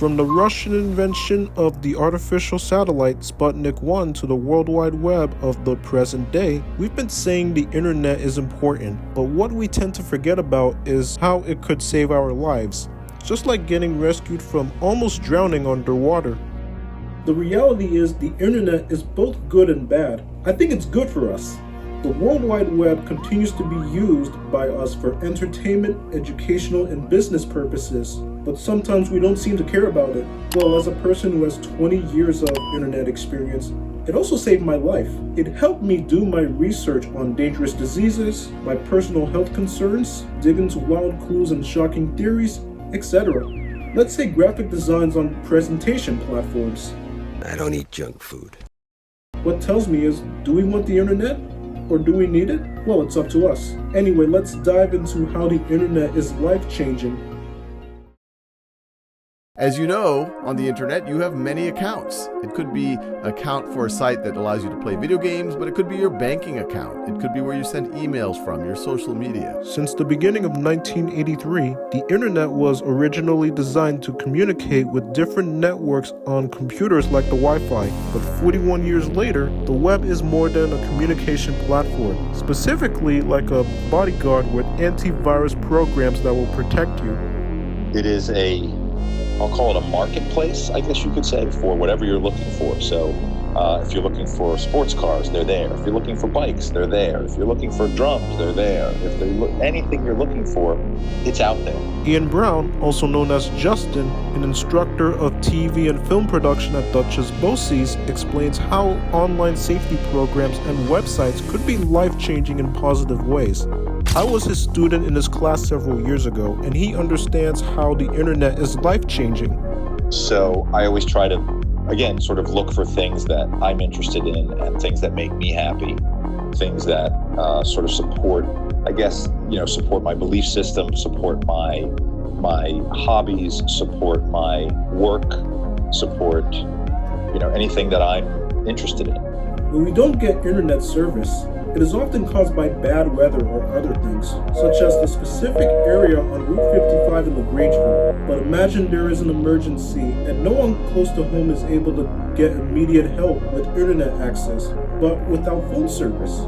From the Russian invention of the artificial satellite Sputnik 1 to the World Wide Web of the present day, we've been saying the internet is important, but what we tend to forget about is how it could save our lives, just like getting rescued from almost drowning underwater. The reality is the internet is both good and bad. I think it's good for us. The World Wide Web continues to be used by us for entertainment, educational, and business purposes, but sometimes we don't seem to care about it. Well, as a person who has 20 years of internet experience, it also saved my life. It helped me do my research on dangerous diseases, my personal health concerns, dig into wild clues and shocking theories, etc. Let's say graphic designs on presentation platforms. I don't eat junk food. What tells me is, do we want the internet? Or do we need it? Well, it's up to us. Anyway, let's dive into how the internet is life-changing. As you know, on the internet, you have many accounts. It could be an account for a site that allows you to play video games, but it could be your banking account. It could be where you send emails from, your social media. Since the beginning of 1983, the internet was originally designed to communicate with different networks on computers like the Wi-Fi. But 41 years later, the web is more than a communication platform, specifically like a bodyguard with antivirus programs that will protect you. It is I'll call it a marketplace, I guess you could say, for whatever you're looking for. So if you're looking for sports cars, they're there. If you're looking for bikes, they're there. If you're looking for drums, they're there. If anything you're looking for, it's out there. Ian Brown, also known as Justin, an instructor of TV and film production at Dutchess Bosse's, explains how online safety programs and websites could be life-changing in positive ways. I was his student in his class several years ago, and he understands how the internet is life-changing. So I always try to, again, sort of look for things that I'm interested in and things that make me happy, things that sort of support, I guess, support my belief system, support my hobbies, support my work, support, anything that I'm interested in. When we don't get internet service, it is often caused by bad weather or other things, such as the specific area on Route 55 in LaGrangeville. But imagine there is an emergency and no one close to home is able to get immediate help with internet access, but without phone service.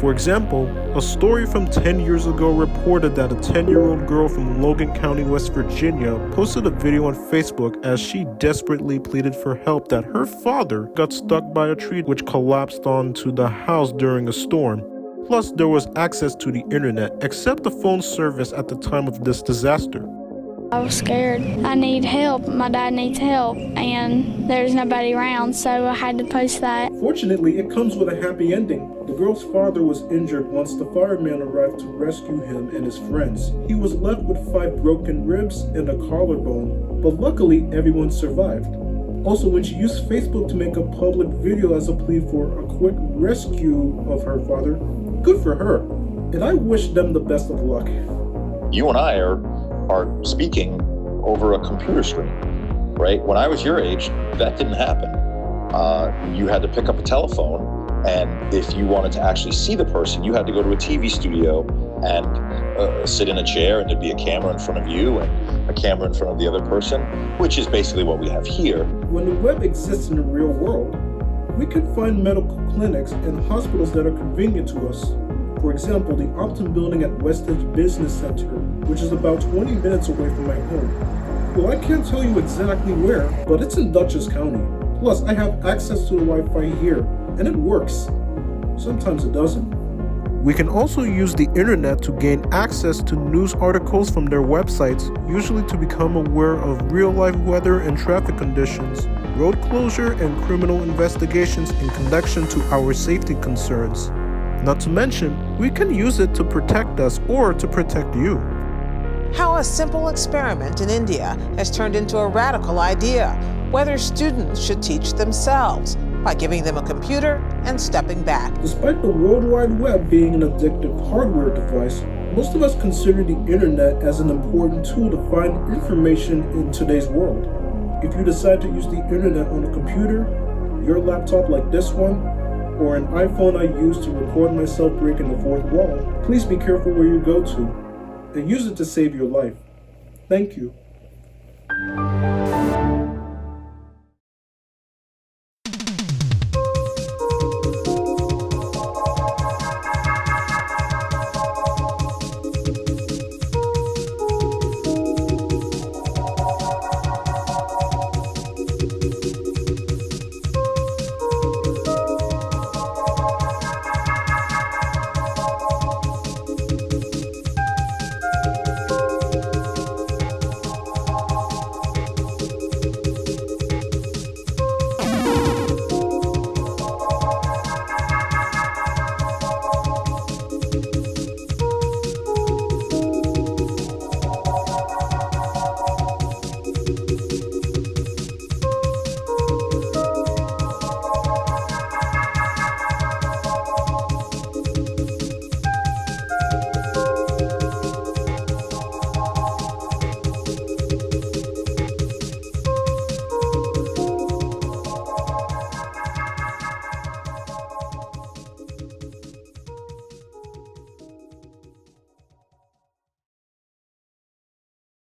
For example, a story from 10 years ago reported that a 10-year-old girl from Logan County, West Virginia, posted a video on Facebook as she desperately pleaded for help that her father got stuck by a tree which collapsed onto the house during a storm. Plus, there was access to the internet, except the phone service at the time of this disaster. I was scared. I need help. My dad needs help, and there's nobody around, so I had to post that. Fortunately, it comes with a happy ending. The girl's father was injured once the fireman arrived to rescue him and his friends. He was left with 5 broken ribs and a collarbone, but luckily everyone survived. Also, when she used Facebook to make a public video as a plea for a quick rescue of her father, good for her. And I wish them the best of luck. You and I are speaking over a computer screen, right? When I was your age, that didn't happen. You had to pick up a telephone, and if you wanted to actually see the person, you had to go to a TV studio and sit in a chair, and there'd be a camera in front of you and a camera in front of the other person, which is basically what we have here. When the web exists in the real world, we can find medical clinics and hospitals that are convenient to us. For example, the Optum building at West Edge Business Center, which is about 20 minutes away from my home. Well, I can't tell you exactly where, but it's in Dutchess County. Plus, I have access to the Wi-Fi here, and it works. Sometimes it doesn't. We can also use the internet to gain access to news articles from their websites, usually to become aware of real-life weather and traffic conditions, road closure, and criminal investigations in connection to our safety concerns. Not to mention, we can use it to protect us or to protect you. How a simple experiment in India has turned into a radical idea, whether students should teach themselves by giving them a computer and stepping back. Despite the World Wide Web being an addictive hardware device, most of us consider the internet as an important tool to find information in today's world. If you decide to use the internet on a computer, your laptop like this one, or an iPhone I use to record myself breaking the fourth wall, please be careful where you go to and use it to save your life. Thank you.